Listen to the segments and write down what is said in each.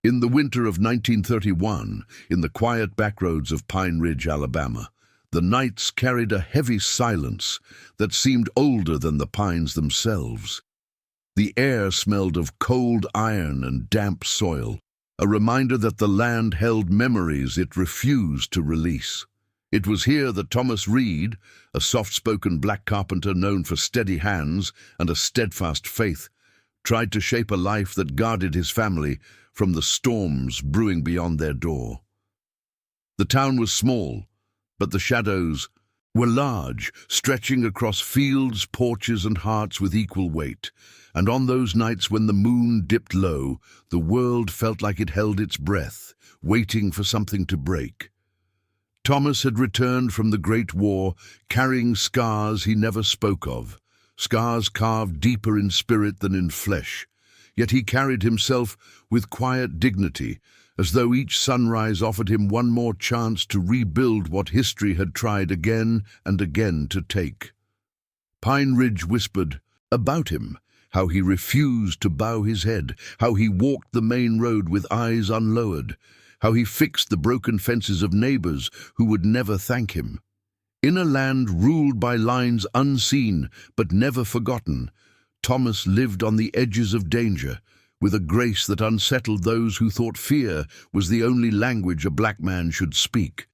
In the winter of 1931, in the quiet backroads of Pine Ridge, Alabama, the nights carried a heavy silence that seemed older than the pines themselves. The air smelled of cold iron and damp soil, a reminder that the land held memories it refused to release. It was here that Thomas Reed, a soft-spoken black carpenter known for steady hands and a steadfast faith, tried to shape a life that guarded his family from the storms brewing beyond their door. The town was small, but the shadows were large, stretching across fields, porches, and hearts with equal weight. And on those nights when the moon dipped low, the world felt like it held its breath, waiting for something to break. Thomas had returned from the Great War, carrying scars he never spoke of, scars carved deeper in spirit than in flesh. Yet he carried himself with quiet dignity, as though each sunrise offered him one more chance to rebuild what history had tried again and again to take. Pine Ridge whispered about him, how he refused to bow his head, how he walked the main road with eyes unlowered, how he fixed the broken fences of neighbors who would never thank him. In a land ruled by lines unseen but never forgotten, Thomas lived on the edges of danger, with a grace that unsettled those who thought fear was the only language a black man should speak.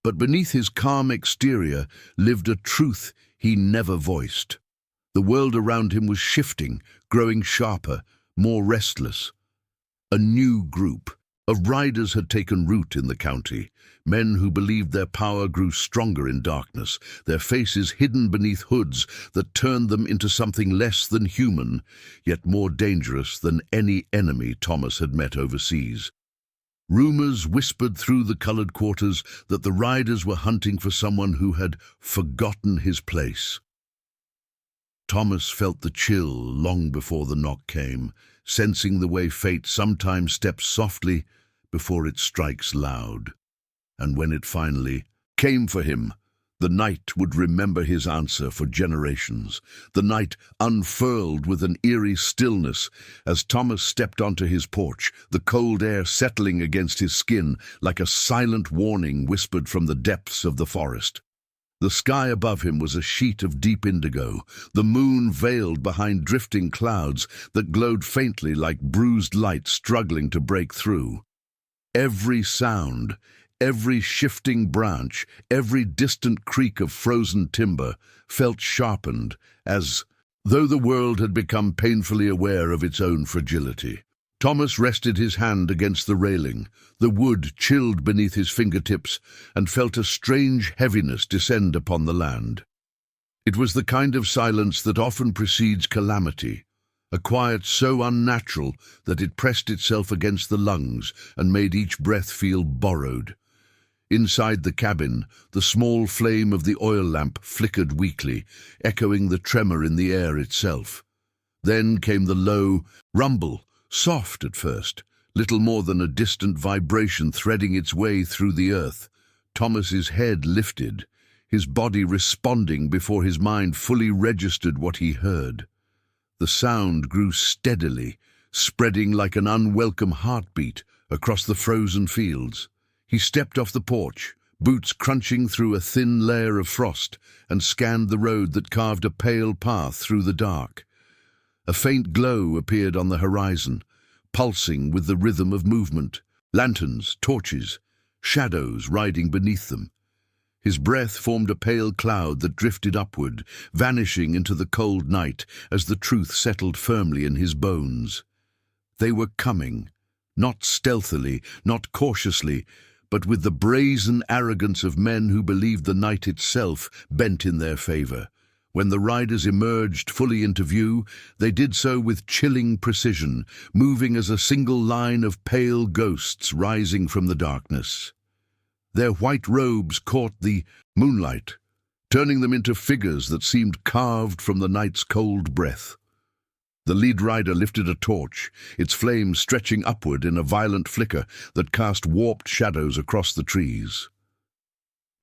But beneath his calm exterior lived a truth he never voiced. The world around him was shifting, growing sharper, more restless. A new group of riders had taken root in the county, men who believed their power grew stronger in darkness, their faces hidden beneath hoods that turned them into something less than human, yet more dangerous than any enemy Thomas had met overseas. Rumors whispered through the colored quarters that the riders were hunting for someone who had forgotten his place. Thomas felt the chill long before the knock came, sensing the way fate sometimes steps softly before it strikes loud. And when it finally came for him, the night would remember his answer for generations. The night unfurled with an eerie stillness as Thomas stepped onto his porch, the cold air settling against his skin like a silent warning whispered from the depths of the forest. The sky above him was a sheet of deep indigo, the moon veiled behind drifting clouds that glowed faintly like bruised light struggling to break through. Every sound, every shifting branch, every distant creak of frozen timber felt sharpened, as though the world had become painfully aware of its own fragility. Thomas rested his hand against the railing, the wood chilled beneath his fingertips, and felt a strange heaviness descend upon the land. It was the kind of silence that often precedes calamity, a quiet so unnatural that it pressed itself against the lungs and made each breath feel borrowed. Inside the cabin, the small flame of the oil lamp flickered weakly, echoing the tremor in the air itself. Then came the low rumble, soft at first, little more than a distant vibration threading its way through the earth. Thomas's head lifted, his body responding before his mind fully registered what he heard. The sound grew steadily, spreading like an unwelcome heartbeat across the frozen fields. He stepped off the porch, boots crunching through a thin layer of frost, and scanned the road that carved a pale path through the dark. A faint glow appeared on the horizon, pulsing with the rhythm of movement, lanterns, torches, shadows riding beneath them. His breath formed a pale cloud that drifted upward, vanishing into the cold night as the truth settled firmly in his bones. They were coming, not stealthily, not cautiously, but with the brazen arrogance of men who believed the night itself bent in their favor. When the riders emerged fully into view, they did so with chilling precision, moving as a single line of pale ghosts rising from the darkness. Their white robes caught the moonlight, turning them into figures that seemed carved from the night's cold breath. The lead rider lifted a torch, its flame stretching upward in a violent flicker that cast warped shadows across the trees.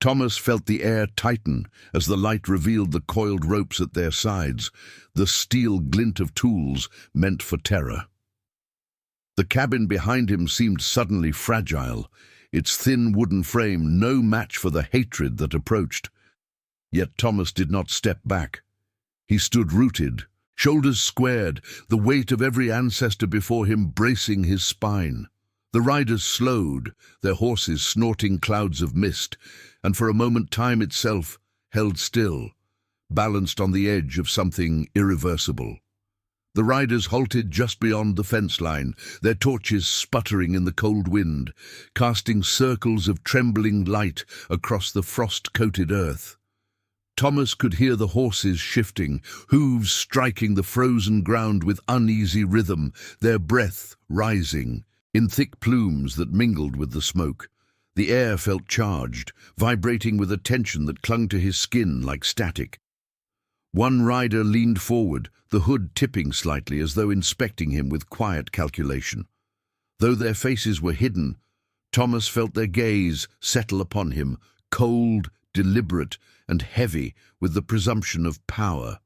Thomas felt the air tighten as the light revealed the coiled ropes at their sides, the steel glint of tools meant for terror. The cabin behind him seemed suddenly fragile, its thin wooden frame no match for the hatred that approached. Yet Thomas did not step back. He stood rooted, shoulders squared, the weight of every ancestor before him bracing his spine. The riders slowed, their horses snorting clouds of mist, and for a moment time itself held still, balanced on the edge of something irreversible. The riders halted just beyond the fence line, their torches sputtering in the cold wind, casting circles of trembling light across the frost-coated earth. Thomas could hear the horses shifting, hooves striking the frozen ground with uneasy rhythm, their breath rising in thick plumes that mingled with the smoke. The air felt charged, vibrating with a tension that clung to his skin like static. One rider leaned forward, the hood tipping slightly as though inspecting him with quiet calculation. Though their faces were hidden, Thomas felt their gaze settle upon him, cold, deliberate, and heavy with the presumption of power.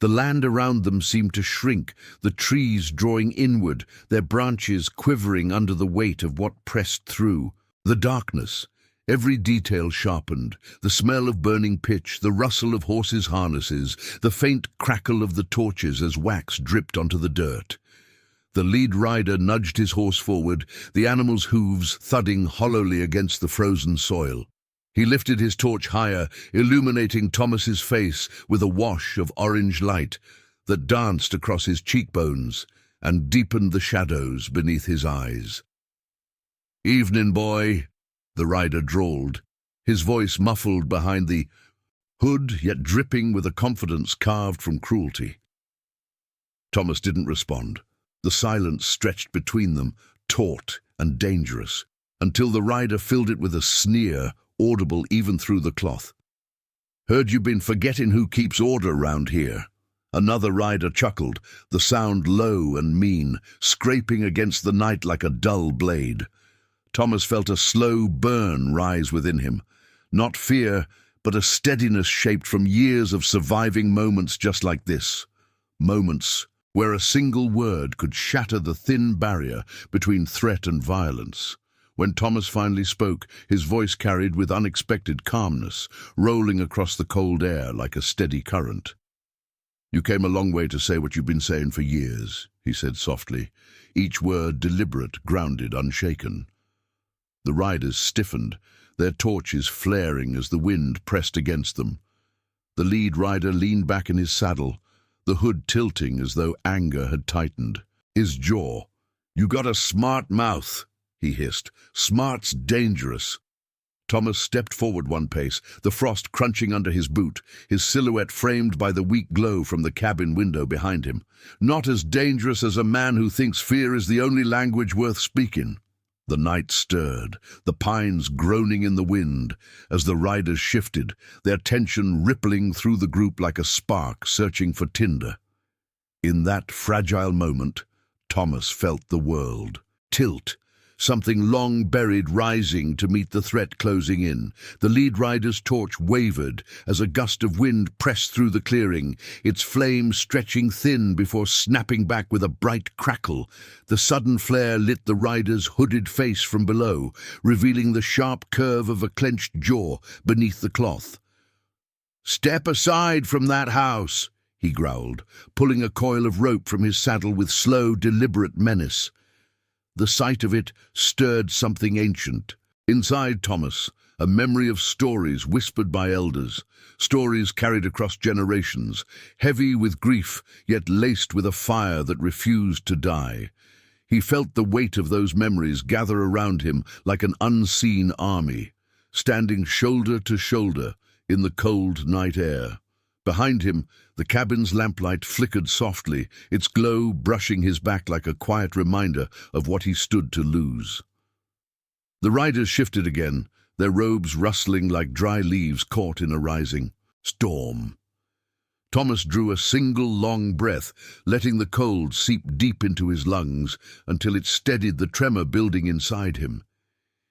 The land around them seemed to shrink, the trees drawing inward, their branches quivering under the weight of what pressed through. The darkness, every detail sharpened, the smell of burning pitch, the rustle of horses' harnesses, the faint crackle of the torches as wax dripped onto the dirt. The lead rider nudged his horse forward, the animal's hooves thudding hollowly against the frozen soil. He lifted his torch higher, illuminating Thomas's face with a wash of orange light that danced across his cheekbones and deepened the shadows beneath his eyes. "Evening, boy," the rider drawled, his voice muffled behind the hood, yet dripping with a confidence carved from cruelty. Thomas didn't respond. The silence stretched between them, taut and dangerous, until the rider filled it with a sneer, audible even through the cloth. "Heard you've been forgetting who keeps order round here." Another rider chuckled, the sound low and mean, scraping against the night like a dull blade. Thomas felt a slow burn rise within him. Not fear, but a steadiness shaped from years of surviving moments just like this. Moments where a single word could shatter the thin barrier between threat and violence. When Thomas finally spoke, his voice carried with unexpected calmness, rolling across the cold air like a steady current. "You came a long way to say what you've been saying for years," he said softly, each word deliberate, grounded, unshaken. The riders stiffened, their torches flaring as the wind pressed against them. The lead rider leaned back in his saddle, the hood tilting as though anger had tightened. His jaw. "You got a smart mouth," he hissed. "Smart's dangerous." Thomas stepped forward one pace, the frost crunching under his boot, his silhouette framed by the weak glow from the cabin window behind him. "Not as dangerous as a man who thinks fear is the only language worth speaking." The night stirred, the pines groaning in the wind, as the riders shifted, their tension rippling through the group like a spark searching for tinder. In that fragile moment, Thomas felt the world tilt, something long buried rising to meet the threat closing in. The lead rider's torch wavered as a gust of wind pressed through the clearing, its flame stretching thin before snapping back with a bright crackle. The sudden flare lit the rider's hooded face from below, revealing the sharp curve of a clenched jaw beneath the cloth. "Step aside from that house," he growled, pulling a coil of rope from his saddle with slow, deliberate menace. The sight of it stirred something ancient. Inside Thomas, a memory of stories whispered by elders, stories carried across generations, heavy with grief, yet laced with a fire that refused to die. He felt the weight of those memories gather around him like an unseen army, standing shoulder to shoulder in the cold night air. Behind him, the cabin's lamplight flickered softly, its glow brushing his back like a quiet reminder of what he stood to lose. The riders shifted again, their robes rustling like dry leaves caught in a rising storm. Thomas drew a single long breath, letting the cold seep deep into his lungs until it steadied the tremor building inside him.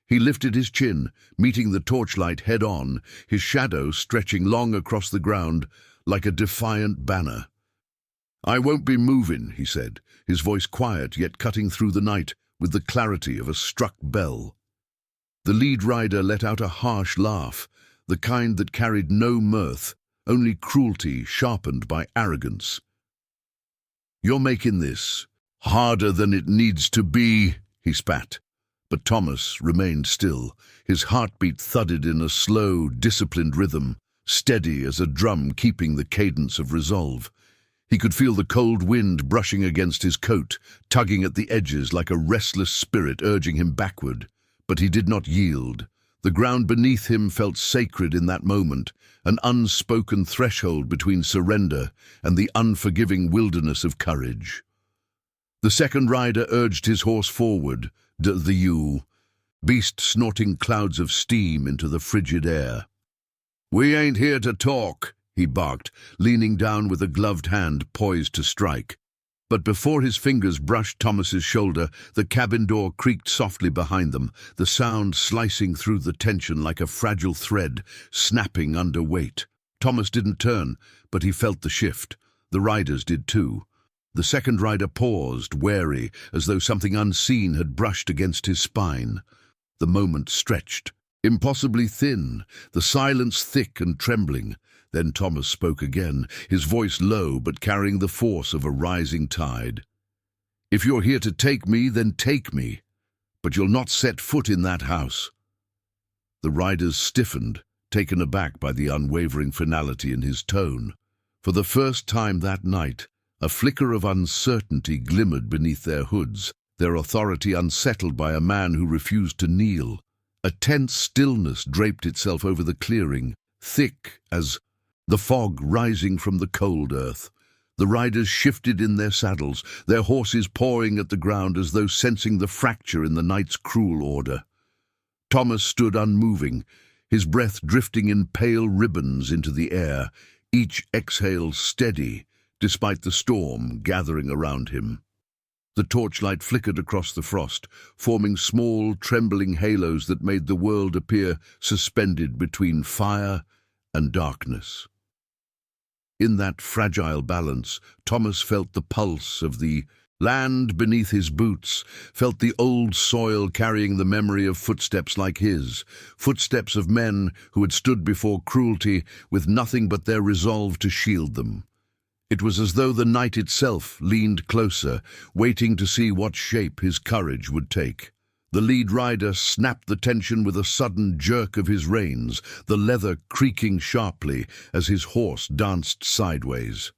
He lifted his chin, meeting the torchlight head-on, his shadow stretching long across the ground like a defiant banner. "I won't be moving," he said, his voice quiet yet cutting through the night with the clarity of a struck bell. The lead rider let out a harsh laugh, the kind that carried no mirth, only cruelty sharpened by arrogance. "You're making this harder than it needs to be," he spat. But Thomas remained still. His heartbeat thudded in a slow, disciplined rhythm, steady as a drum keeping the cadence of resolve. He could feel the cold wind brushing against his coat, tugging at the edges like a restless spirit urging him backward. But he did not yield. The ground beneath him felt sacred in that moment, an unspoken threshold between surrender and the unforgiving wilderness of courage. The second rider urged his horse forward, the ewe, beast snorting clouds of steam into the frigid air. "We ain't here to talk," he barked, leaning down with a gloved hand poised to strike. But before his fingers brushed Thomas's shoulder, the cabin door creaked softly behind them, the sound slicing through the tension like a fragile thread, snapping under weight. Thomas didn't turn, but he felt the shift. The riders did too. The second rider paused, wary, as though something unseen had brushed against his spine. The moment stretched, impossibly thin, the silence thick and trembling. Then Thomas spoke again, his voice low but carrying the force of a rising tide. "If you're here to take me, then take me. But you'll not set foot in that house." The riders stiffened, taken aback by the unwavering finality in his tone. For the first time that night, a flicker of uncertainty glimmered beneath their hoods, their authority unsettled by a man who refused to kneel. A tense stillness draped itself over the clearing, thick as the fog rising from the cold earth. The riders shifted in their saddles, their horses pawing at the ground as though sensing the fracture in the night's cruel order. Thomas stood unmoving, his breath drifting in pale ribbons into the air, each exhale steady, despite the storm gathering around him. The torchlight flickered across the frost, forming small, trembling halos that made the world appear suspended between fire and darkness. In that fragile balance, Thomas felt the pulse of the land beneath his boots, felt the old soil carrying the memory of footsteps like his, footsteps of men who had stood before cruelty with nothing but their resolve to shield them. It was as though the night itself leaned closer, waiting to see what shape his courage would take. The lead rider snapped the tension with a sudden jerk of his reins, the leather creaking sharply as his horse danced sideways.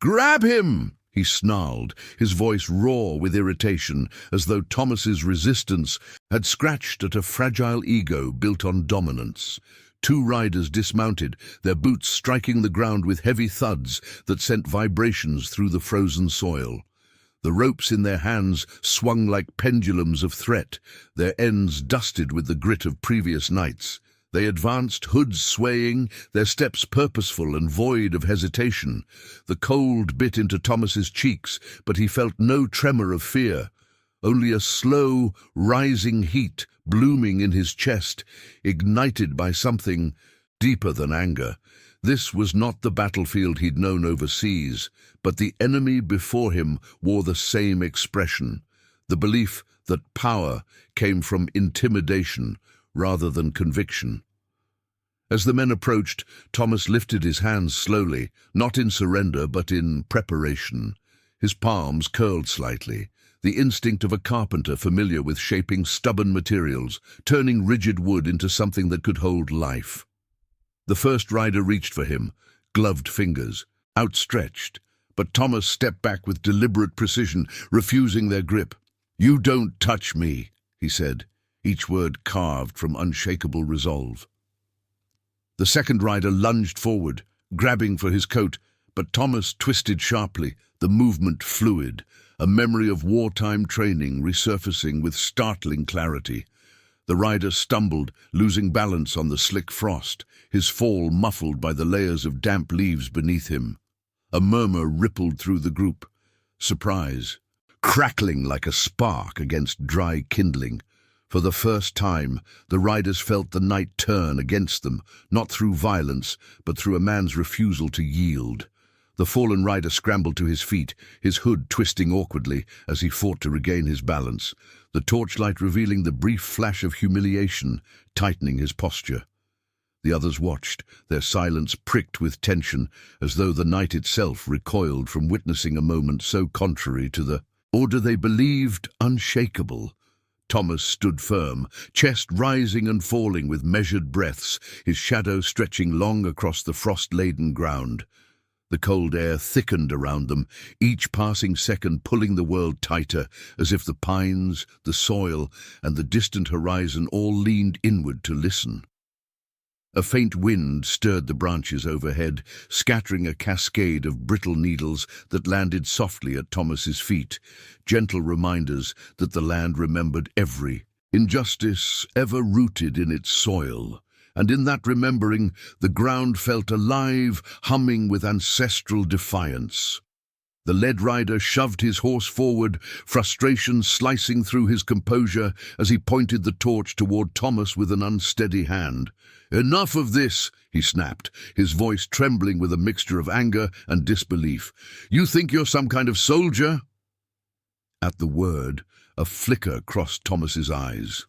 "Grab him!" he snarled, his voice raw with irritation, as though Thomas's resistance had scratched at a fragile ego built on dominance. Two riders dismounted, their boots striking the ground with heavy thuds that sent vibrations through the frozen soil. The ropes in their hands swung like pendulums of threat, their ends dusted with the grit of previous nights. They advanced, hoods swaying, their steps purposeful and void of hesitation. The cold bit into Thomas's cheeks, but he felt no tremor of fear, only a slow, rising heat blooming in his chest, ignited by something deeper than anger. This was not the battlefield he'd known overseas, but the enemy before him wore the same expression, the belief that power came from intimidation rather than conviction. As the men approached, Thomas lifted his hands slowly, not in surrender but in preparation. His palms curled slightly, the instinct of a carpenter familiar with shaping stubborn materials, turning rigid wood into something that could hold life. The first rider reached for him, gloved fingers, outstretched, but Thomas stepped back with deliberate precision, refusing their grip. "You don't touch me," he said, each word carved from unshakable resolve. The second rider lunged forward, grabbing for his coat, but Thomas twisted sharply, the movement fluid, a memory of wartime training resurfacing with startling clarity. The rider stumbled, losing balance on the slick frost, his fall muffled by the layers of damp leaves beneath him. A murmur rippled through the group. Surprise, crackling like a spark against dry kindling. For the first time, the riders felt the night turn against them, not through violence, but through a man's refusal to yield. The fallen rider scrambled to his feet, his hood twisting awkwardly as he fought to regain his balance, the torchlight revealing the brief flash of humiliation, tightening his posture. The others watched, their silence pricked with tension, as though the night itself recoiled from witnessing a moment so contrary to the order they believed unshakable. Thomas stood firm, chest rising and falling with measured breaths, his shadow stretching long across the frost-laden ground. The cold air thickened around them, each passing second pulling the world tighter, as if the pines, the soil, and the distant horizon all leaned inward to listen. A faint wind stirred the branches overhead, scattering a cascade of brittle needles that landed softly at Thomas's feet, gentle reminders that the land remembered every injustice ever rooted in its soil. And in that remembering, the ground felt alive, humming with ancestral defiance. The lead rider shoved his horse forward, frustration slicing through his composure as he pointed the torch toward Thomas with an unsteady hand. "Enough of this," he snapped, his voice trembling with a mixture of anger and disbelief. "You think you're some kind of soldier?" At the word, a flicker crossed Thomas's eyes.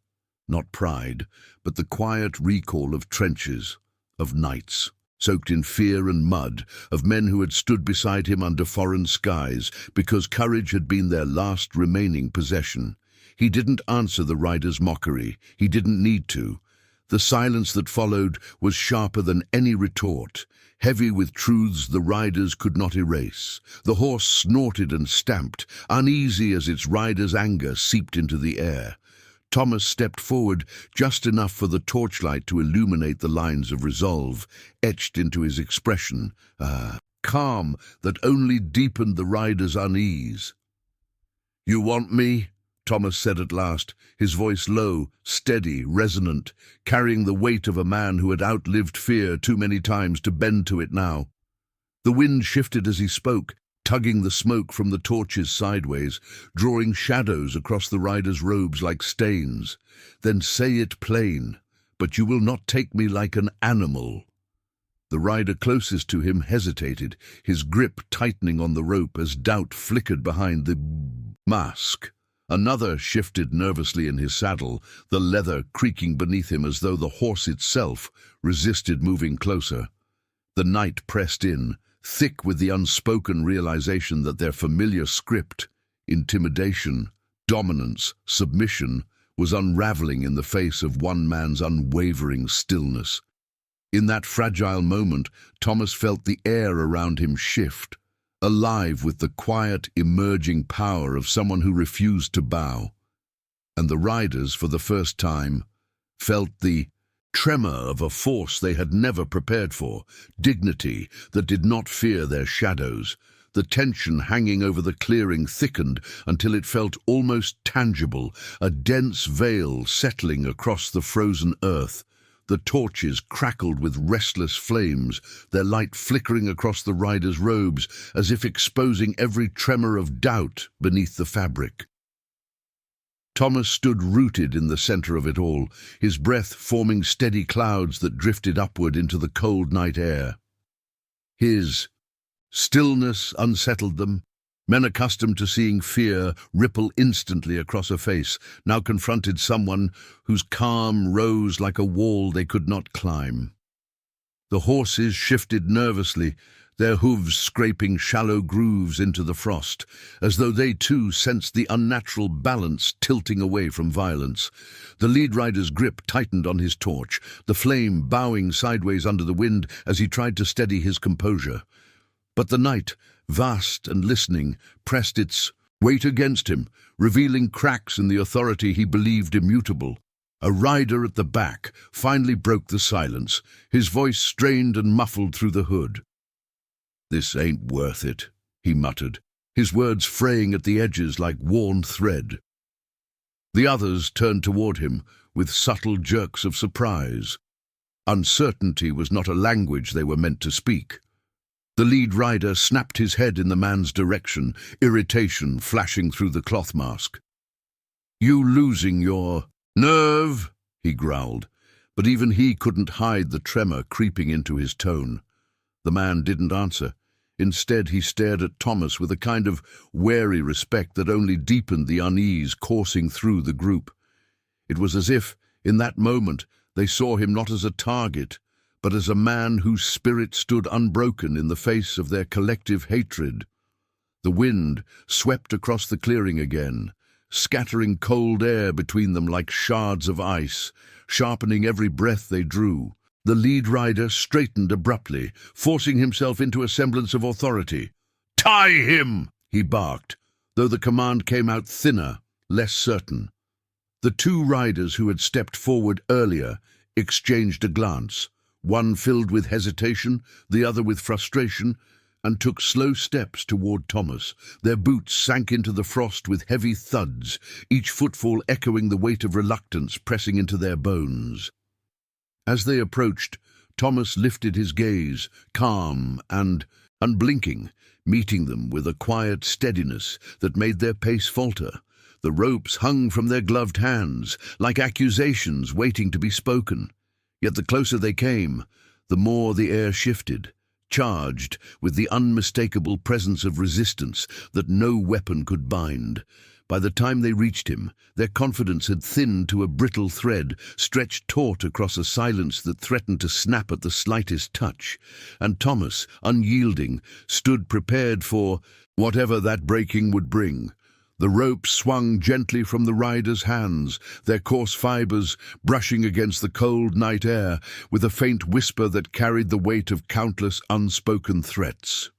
Not pride, but the quiet recall of trenches, of nights, soaked in fear and mud, of men who had stood beside him under foreign skies, because courage had been their last remaining possession. He didn't answer the rider's mockery. He didn't need to. The silence that followed was sharper than any retort, heavy with truths the riders could not erase. The horse snorted and stamped, uneasy as its rider's anger seeped into the air. Thomas stepped forward just enough for the torchlight to illuminate the lines of resolve etched into his expression, calm that only deepened the rider's unease. "You want me?" Thomas said at last, his voice low, steady, resonant, carrying the weight of a man who had outlived fear too many times to bend to it now. The wind shifted as he spoke, tugging the smoke from the torches sideways, drawing shadows across the rider's robes like stains. "Then say it plain, but you will not take me like an animal." The rider closest to him hesitated, his grip tightening on the rope as doubt flickered behind the mask. Another shifted nervously in his saddle, the leather creaking beneath him as though the horse itself resisted moving closer. The night pressed in, thick with the unspoken realization that their familiar script, intimidation, dominance, submission, was unraveling in the face of one man's unwavering stillness. In that fragile moment, Thomas felt the air around him shift, alive with the quiet, emerging power of someone who refused to bow. And the riders, for the first time, felt the tremor of a force they had never prepared for, dignity that did not fear their shadows. The tension hanging over the clearing thickened until it felt almost tangible, a dense veil settling across the frozen earth. The torches crackled with restless flames, their light flickering across the riders' robes as if exposing every tremor of doubt beneath the fabric. Thomas stood rooted in the center of it all, his breath forming steady clouds that drifted upward into the cold night air. His stillness unsettled them. Men accustomed to seeing fear ripple instantly across a face now confronted someone whose calm rose like a wall they could not climb. The horses shifted nervously, their hooves scraping shallow grooves into the frost, as though they too sensed the unnatural balance tilting away from violence. The lead rider's grip tightened on his torch, the flame bowing sideways under the wind as he tried to steady his composure. But the night, vast and listening, pressed its weight against him, revealing cracks in the authority he believed immutable. A rider at the back finally broke the silence, his voice strained and muffled through the hood. "This ain't worth it," he muttered, his words fraying at the edges like worn thread. The others turned toward him with subtle jerks of surprise. Uncertainty was not a language they were meant to speak. The lead rider snapped his head in the man's direction, irritation flashing through the cloth mask. "You losing your nerve?" he growled, but even he couldn't hide the tremor creeping into his tone. The man didn't answer. Instead, he stared at Thomas with a kind of wary respect that only deepened the unease coursing through the group. It was as if, in that moment, they saw him not as a target, but as a man whose spirit stood unbroken in the face of their collective hatred. The wind swept across the clearing again, scattering cold air between them like shards of ice, sharpening every breath they drew. The lead rider straightened abruptly, forcing himself into a semblance of authority. "Tie him!" he barked, though the command came out thinner, less certain. The two riders who had stepped forward earlier exchanged a glance, one filled with hesitation, the other with frustration, and took slow steps toward Thomas. Their boots sank into the frost with heavy thuds, each footfall echoing the weight of reluctance pressing into their bones. As they approached, Thomas lifted his gaze, calm and unblinking, meeting them with a quiet steadiness that made their pace falter. The ropes hung from their gloved hands, like accusations waiting to be spoken. Yet the closer they came, the more the air shifted, charged with the unmistakable presence of resistance that no weapon could bind. By the time they reached him, their confidence had thinned to a brittle thread, stretched taut across a silence that threatened to snap at the slightest touch. And Thomas, unyielding, stood prepared for whatever that breaking would bring. The ropes swung gently from the riders' hands, their coarse fibers brushing against the cold night air with a faint whisper that carried the weight of countless unspoken threats.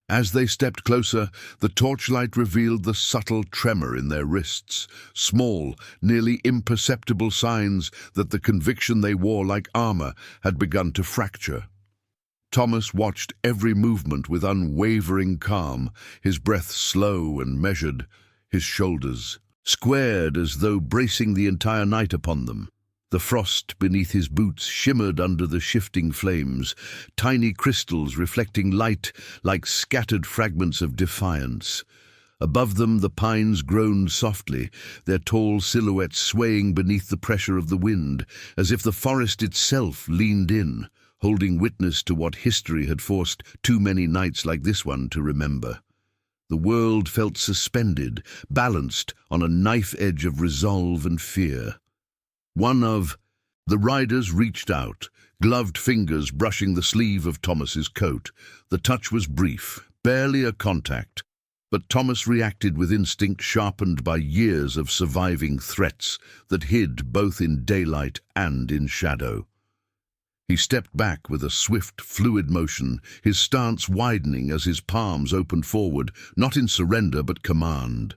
As they stepped closer, the torchlight revealed the subtle tremor in their wrists, small, nearly imperceptible signs that the conviction they wore like armor had begun to fracture. Thomas watched every movement with unwavering calm, his breath slow and measured, his shoulders squared as though bracing the entire night upon them. The frost beneath his boots shimmered under the shifting flames, tiny crystals reflecting light like scattered fragments of defiance. Above them the pines groaned softly, their tall silhouettes swaying beneath the pressure of the wind, as if the forest itself leaned in, holding witness to what history had forced too many nights like this one to remember. The world felt suspended, balanced on a knife edge of resolve and fear. The riders reached out, gloved fingers brushing the sleeve of Thomas's coat. The touch was brief, barely a contact, but Thomas reacted with instinct sharpened by years of surviving threats that hid both in daylight and in shadow. He stepped back with a swift, fluid motion, his stance widening as his palms opened forward, not in surrender but command.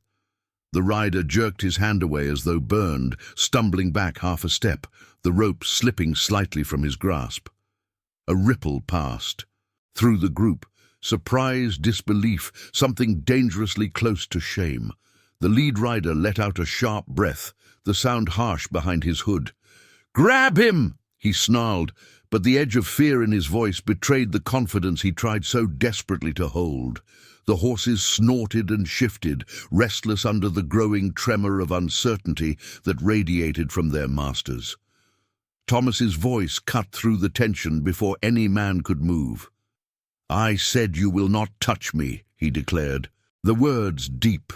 The rider jerked his hand away as though burned, stumbling back half a step, the rope slipping slightly from his grasp. A ripple passed. Through the group, surprise, disbelief, something dangerously close to shame. The lead rider let out a sharp breath, the sound harsh behind his hood. "Grab him!" he snarled, but the edge of fear in his voice betrayed the confidence he tried so desperately to hold. The horses snorted and shifted, restless under the growing tremor of uncertainty that radiated from their masters. Thomas's voice cut through the tension before any man could move. "I said you will not touch me," he declared. The words deep,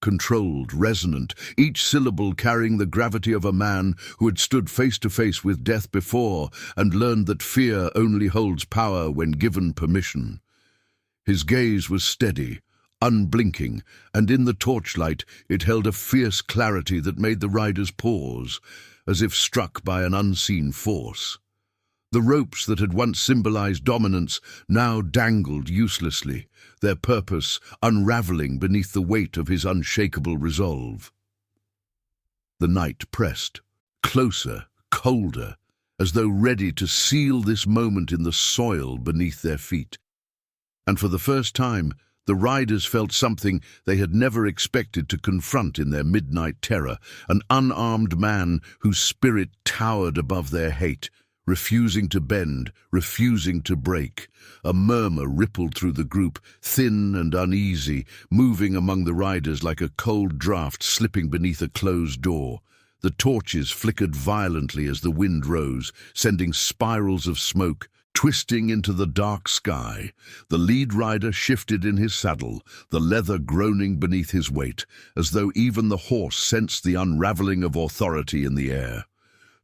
controlled, resonant, each syllable carrying the gravity of a man who had stood face to face with death before and learned that fear only holds power when given permission. His gaze was steady, unblinking, and in the torchlight it held a fierce clarity that made the riders pause, as if struck by an unseen force. The ropes that had once symbolized dominance now dangled uselessly, their purpose unraveling beneath the weight of his unshakable resolve. The night pressed, closer, colder, as though ready to seal this moment in the soil beneath their feet. And for the first time, the riders felt something they had never expected to confront in their midnight terror, an unarmed man whose spirit towered above their hate, refusing to bend, refusing to break. A murmur rippled through the group, thin and uneasy, moving among the riders like a cold draught slipping beneath a closed door. The torches flickered violently as the wind rose, sending spirals of smoke, Twisting into the dark sky, the lead rider shifted in his saddle, the leather groaning beneath his weight, as though even the horse sensed the unraveling of authority in the air.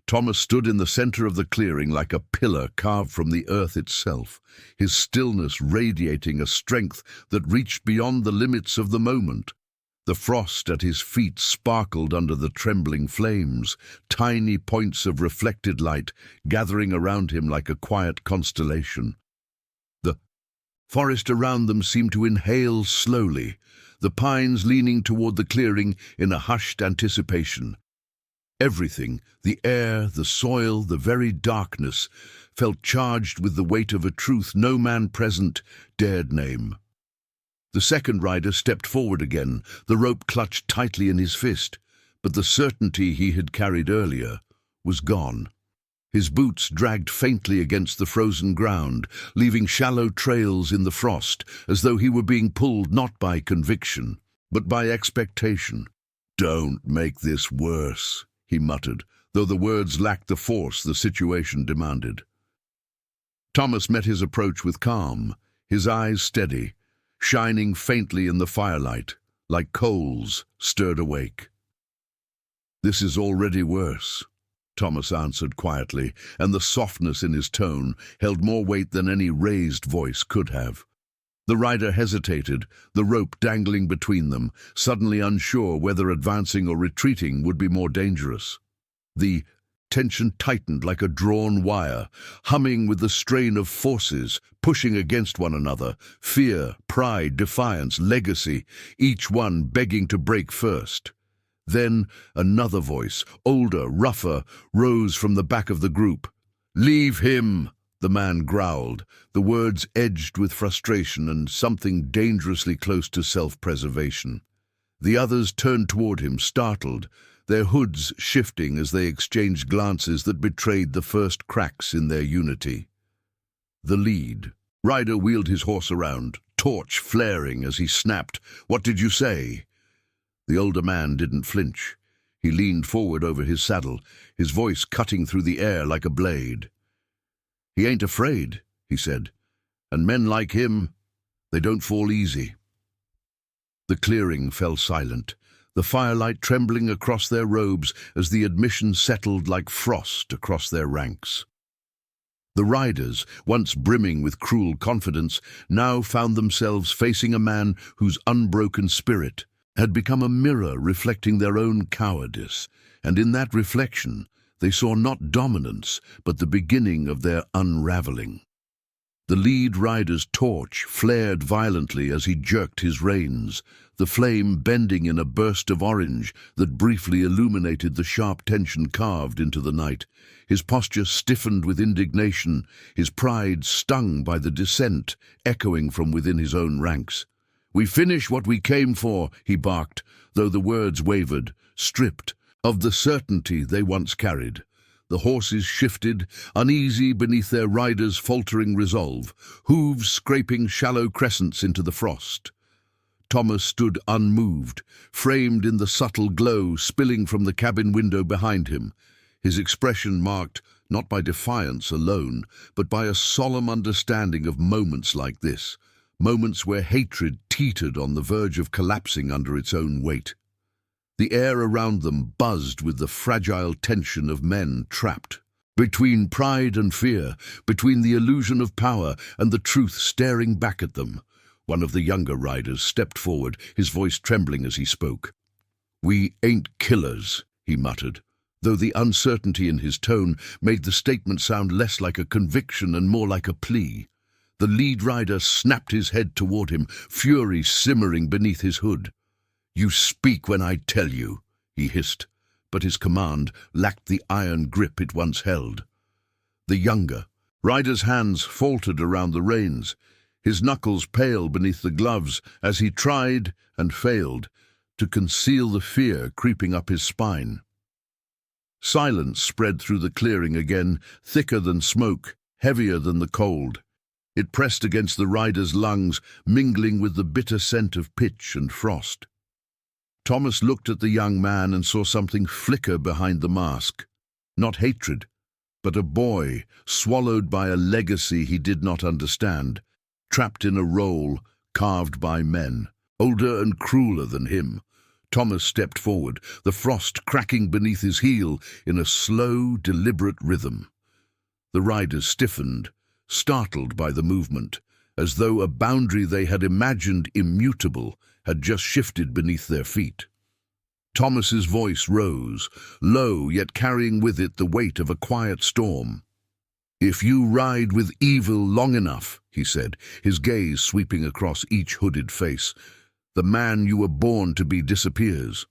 Thomas stood in the center of the clearing like a pillar carved from the earth itself, his stillness radiating a strength that reached beyond the limits of the moment. The frost at his feet sparkled under the trembling flames, tiny points of reflected light gathering around him like a quiet constellation. The forest around them seemed to inhale slowly, the pines leaning toward the clearing in a hushed anticipation. Everything, the air, the soil, the very darkness, felt charged with the weight of a truth no man present dared name. The second rider stepped forward again, the rope clutched tightly in his fist, but the certainty he had carried earlier was gone. His boots dragged faintly against the frozen ground, leaving shallow trails in the frost, as though he were being pulled not by conviction, but by expectation. "Don't make this worse," he muttered, though the words lacked the force the situation demanded. Thomas met his approach with calm, his eyes steady, shining faintly in the firelight, like coals stirred awake. "This is already worse," Thomas answered quietly, and the softness in his tone held more weight than any raised voice could have. The rider hesitated, the rope dangling between them, suddenly unsure whether advancing or retreating would be more dangerous. The tension tightened like a drawn wire, humming with the strain of forces, pushing against one another, fear, pride, defiance, legacy, each one begging to break first. Then another voice, older, rougher, rose from the back of the group. "Leave him!" the man growled, the words edged with frustration and something dangerously close to self-preservation. The others turned toward him, startled, their hoods shifting as they exchanged glances that betrayed the first cracks in their unity. The lead rider wheeled his horse around, torch flaring as he snapped, "What did you say?" The older man didn't flinch. He leaned forward over his saddle, his voice cutting through the air like a blade. "He ain't afraid," he said, "and men like him, they don't fall easy." The clearing fell silent, the firelight trembling across their robes as the admission settled like frost across their ranks. The riders, once brimming with cruel confidence, now found themselves facing a man whose unbroken spirit had become a mirror reflecting their own cowardice, and in that reflection they saw not dominance, but the beginning of their unraveling. The lead rider's torch flared violently as he jerked his reins, the flame bending in a burst of orange that briefly illuminated the sharp tension carved into the night. His posture stiffened with indignation, his pride stung by the dissent echoing from within his own ranks. "We finish what we came for," he barked, though the words wavered, stripped of the certainty they once carried. The horses shifted, uneasy beneath their riders' faltering resolve, hooves scraping shallow crescents into the frost. Thomas stood unmoved, framed in the subtle glow spilling from the cabin window behind him, his expression marked not by defiance alone, but by a solemn understanding of moments like this, moments where hatred teetered on the verge of collapsing under its own weight. The air around them buzzed with the fragile tension of men trapped between pride and fear, between the illusion of power and the truth staring back at them. One of the younger riders stepped forward, his voice trembling as he spoke. "We ain't killers," he muttered, though the uncertainty in his tone made the statement sound less like a conviction and more like a plea. The lead rider snapped his head toward him, fury simmering beneath his hood. "You speak when I tell you," he hissed, but his command lacked the iron grip it once held. The younger rider's hands faltered around the reins, his knuckles pale beneath the gloves as he tried and failed to conceal the fear creeping up his spine. Silence spread through the clearing again, thicker than smoke, heavier than the cold. It pressed against the rider's lungs, mingling with the bitter scent of pitch and frost. Thomas looked at the young man and saw something flicker behind the mask. Not hatred, but a boy swallowed by a legacy he did not understand, trapped in a role carved by men, older and crueler than him. Thomas stepped forward, the frost cracking beneath his heel in a slow, deliberate rhythm. The riders stiffened, startled by the movement, as though a boundary they had imagined immutable had just shifted beneath their feet. Thomas's voice rose, low yet carrying with it the weight of a quiet storm. "If you ride with evil long enough," he said, his gaze sweeping across each hooded face, "the man you were born to be disappears."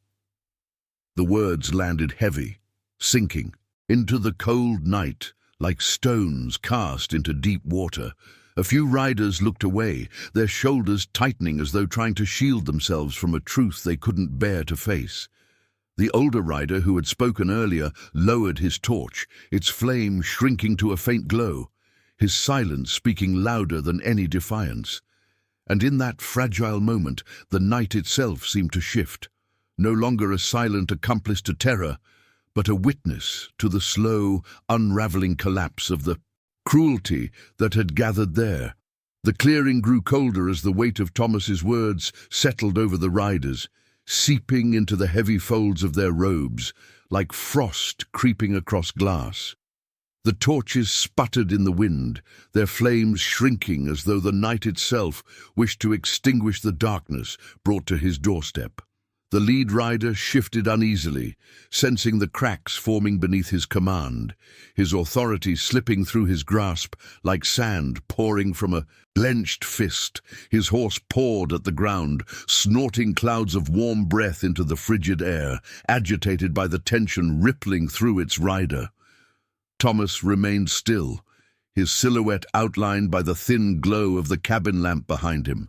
The words landed heavy, sinking into the cold night like stones cast into deep water. A few riders looked away, their shoulders tightening as though trying to shield themselves from a truth they couldn't bear to face. The older rider, who had spoken earlier, lowered his torch, its flame shrinking to a faint glow, his silence speaking louder than any defiance. And in that fragile moment, the night itself seemed to shift, no longer a silent accomplice to terror, but a witness to the slow, unraveling collapse of the cruelty that had gathered there. The clearing grew colder as the weight of Thomas's words settled over the riders, seeping into the heavy folds of their robes, like frost creeping across glass. The torches sputtered in the wind, their flames shrinking as though the night itself wished to extinguish the darkness brought to his doorstep. The lead rider shifted uneasily, sensing the cracks forming beneath his command, his authority slipping through his grasp like sand pouring from a clenched fist. His horse pawed at the ground, snorting clouds of warm breath into the frigid air, agitated by the tension rippling through its rider. Thomas remained still, his silhouette outlined by the thin glow of the cabin lamp behind him,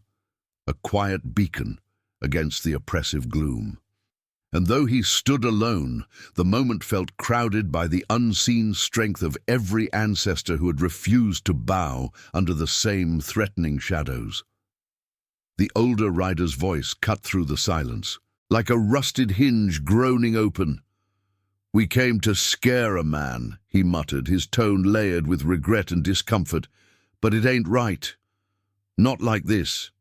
a quiet beacon against the oppressive gloom. And though he stood alone, the moment felt crowded by the unseen strength of every ancestor who had refused to bow under the same threatening shadows. The older rider's voice cut through the silence, like a rusted hinge groaning open. "We came to scare a man," he muttered, his tone layered with regret and discomfort. "But it ain't right. Not like this."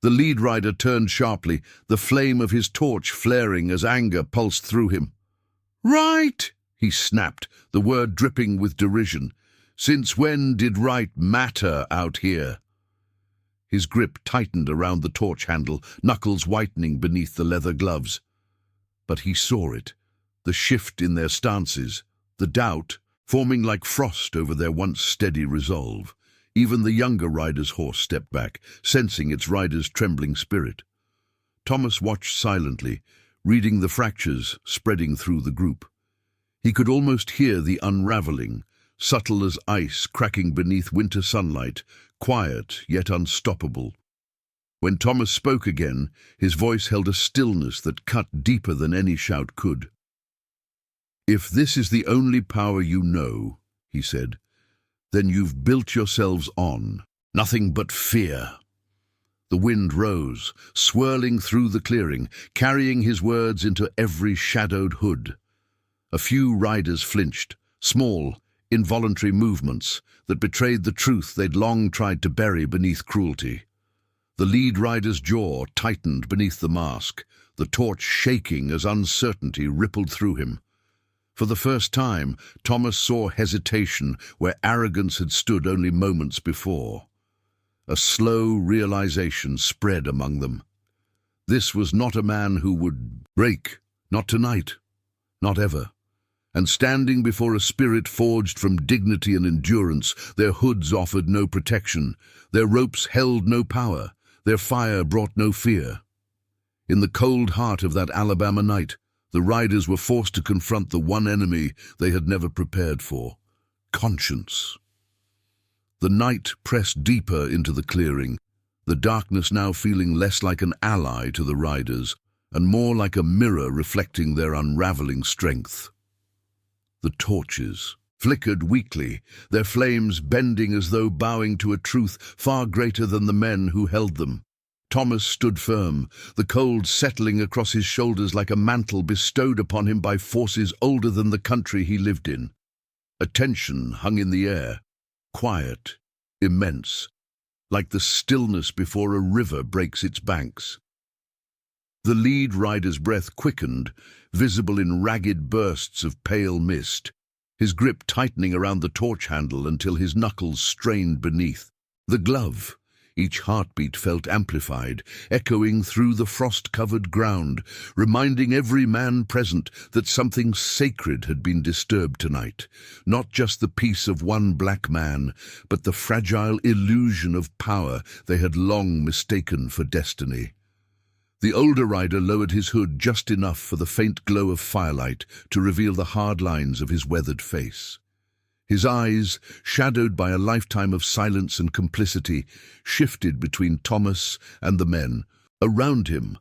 The lead rider turned sharply, the flame of his torch flaring as anger pulsed through him. "Right!" he snapped, the word dripping with derision. "Since when did right matter out here?" His grip tightened around the torch handle, knuckles whitening beneath the leather gloves. But he saw it, the shift in their stances, the doubt forming like frost over their once steady resolve. Even the younger rider's horse stepped back, sensing its rider's trembling spirit. Thomas watched silently, reading the fractures spreading through the group. He could almost hear the unraveling, subtle as ice cracking beneath winter sunlight, quiet yet unstoppable. When Thomas spoke again, his voice held a stillness that cut deeper than any shout could. "If this is the only power you know," he said, "then you've built yourselves on nothing but fear." The wind rose, swirling through the clearing, carrying his words into every shadowed hood. A few riders flinched, small, involuntary movements that betrayed the truth they'd long tried to bury beneath cruelty. The lead rider's jaw tightened beneath the mask, the torch shaking as uncertainty rippled through him. For the first time, Thomas saw hesitation where arrogance had stood only moments before. A slow realization spread among them. This was not a man who would break, not tonight, not ever. And standing before a spirit forged from dignity and endurance, their hoods offered no protection, their ropes held no power, their fire brought no fear. In the cold heart of that Alabama night, the riders were forced to confront the one enemy they had never prepared for: conscience. The night pressed deeper into the clearing, the darkness now feeling less like an ally to the riders and more like a mirror reflecting their unraveling strength. The torches flickered weakly, their flames bending as though bowing to a truth far greater than the men who held them. Thomas stood firm, the cold settling across his shoulders like a mantle bestowed upon him by forces older than the country he lived in. A tension hung in the air, quiet, immense, like the stillness before a river breaks its banks. The lead rider's breath quickened, visible in ragged bursts of pale mist, his grip tightening around the torch handle until his knuckles strained beneath. The glove, each heartbeat felt amplified, echoing through the frost-covered ground, reminding every man present that something sacred had been disturbed tonight. Not just the peace of one black man, but the fragile illusion of power they had long mistaken for destiny. The older rider lowered his hood just enough for the faint glow of firelight to reveal the hard lines of his weathered face. His eyes, shadowed by a lifetime of silence and complicity, shifted between Thomas and the men. Around him,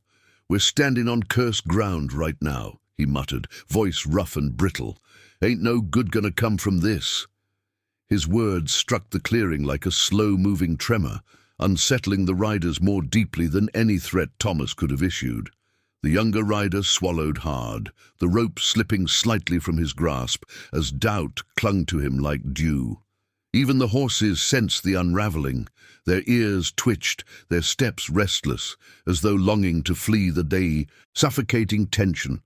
"We're standing on cursed ground right now," he muttered, voice rough and brittle. "Ain't no good gonna come from this." His words struck the clearing like a slow-moving tremor, unsettling the riders more deeply than any threat Thomas could have issued. The younger rider swallowed hard, the rope slipping slightly from his grasp as doubt clung to him like dew. Even the horses sensed the unraveling. Their ears twitched, their steps restless, as though longing to flee the day, suffocating tension.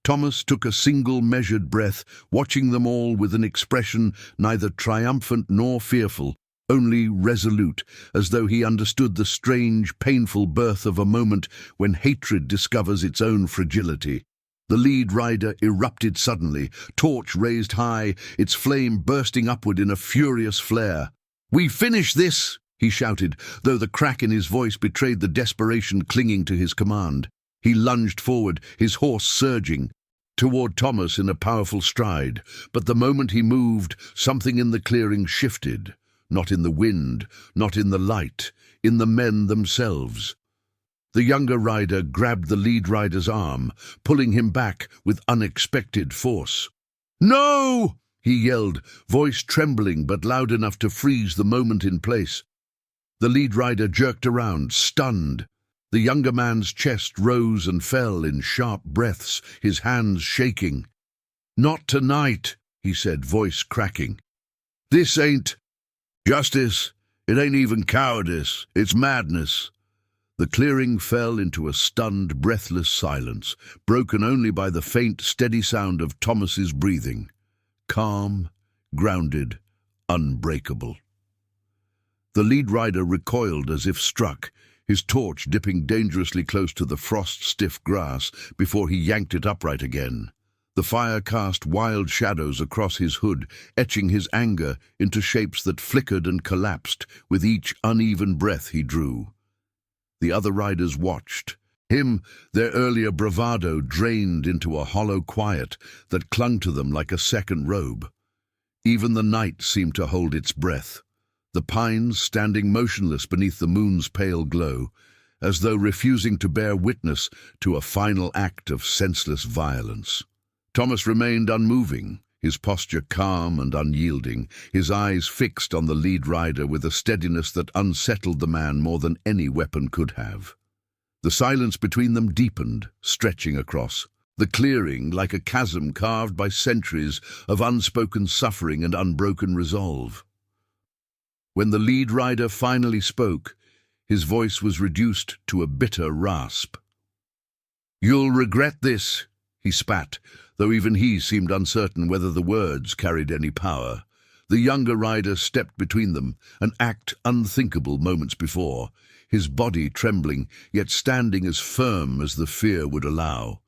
Thomas took a single measured breath, watching them all with an expression neither triumphant nor fearful, only resolute, as though he understood the strange, painful birth of a moment when hatred discovers its own fragility. The lead rider erupted suddenly, torch raised high, its flame bursting upward in a furious flare. "We finish this!" he shouted, though the crack in his voice betrayed the desperation clinging to his command. He lunged forward, his horse surging toward Thomas in a powerful stride, but the moment he moved, something in the clearing shifted. Not in the wind, not in the light, in the men themselves. The younger rider grabbed the lead rider's arm, pulling him back with unexpected force. "No!" he yelled, voice trembling but loud enough to freeze the moment in place. The lead rider jerked around, stunned. The younger man's chest rose and fell in sharp breaths, his hands shaking. "Not tonight," he said, voice cracking. "This ain't justice. It ain't even cowardice. It's madness." The clearing fell into a stunned, breathless silence, broken only by the faint, steady sound of Thomas's breathing. Calm, grounded, unbreakable. The lead rider recoiled as if struck, his torch dipping dangerously close to the frost-stiff grass before he yanked it upright again. The fire cast wild shadows across his hood, etching his anger into shapes that flickered and collapsed with each uneven breath he drew. The other riders watched. Their earlier bravado drained into a hollow quiet that clung to them like a second robe. Even the night seemed to hold its breath, the pines standing motionless beneath the moon's pale glow, as though refusing to bear witness to a final act of senseless violence. Thomas remained unmoving, his posture calm and unyielding, his eyes fixed on the lead rider with a steadiness that unsettled the man more than any weapon could have. The silence between them deepened, stretching across the clearing like a chasm carved by centuries of unspoken suffering and unbroken resolve. When the lead rider finally spoke, his voice was reduced to a bitter rasp. "You'll regret this," he spat, though even he seemed uncertain whether the words carried any power. The younger rider stepped between them, an act unthinkable moments before, his body trembling, yet standing as firm as the fear would allow.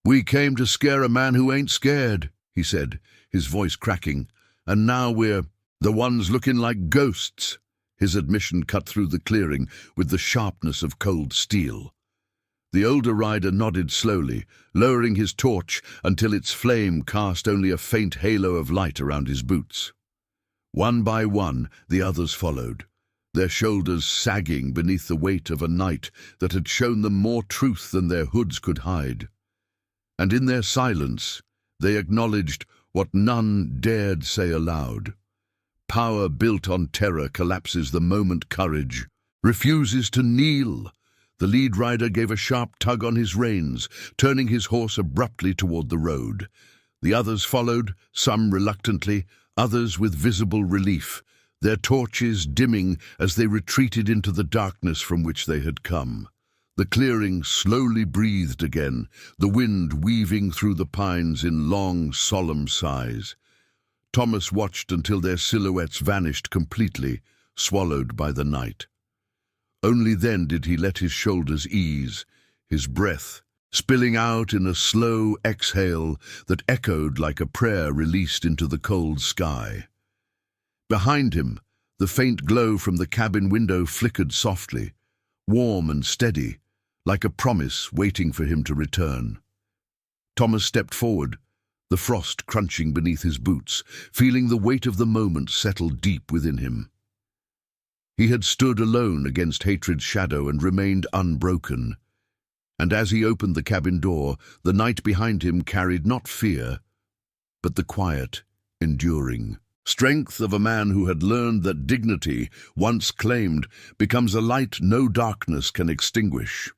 "We came to scare a man who ain't scared," he said, his voice cracking, "and now we're the ones looking like ghosts." His admission cut through the clearing with the sharpness of cold steel. The older rider nodded slowly, lowering his torch until its flame cast only a faint halo of light around his boots. One by one, the others followed, their shoulders sagging beneath the weight of a night that had shown them more truth than their hoods could hide. And in their silence, they acknowledged what none dared say aloud. Power built on terror collapses the moment courage refuses to kneel. The lead rider gave a sharp tug on his reins, turning his horse abruptly toward the road. The others followed, some reluctantly, others with visible relief, their torches dimming as they retreated into the darkness from which they had come. The clearing slowly breathed again, the wind weaving through the pines in long, solemn sighs. Thomas watched until their silhouettes vanished completely, swallowed by the night. Only then did he let his shoulders ease, his breath spilling out in a slow exhale that echoed like a prayer released into the cold sky. Behind him, the faint glow from the cabin window flickered softly, warm and steady, like a promise waiting for him to return. Thomas stepped forward, the frost crunching beneath his boots, feeling the weight of the moment settle deep within him. He had stood alone against hatred's shadow and remained unbroken. And as he opened the cabin door, the night behind him carried not fear, but the quiet, enduring strength of a man who had learned that dignity, once claimed, becomes a light no darkness can extinguish.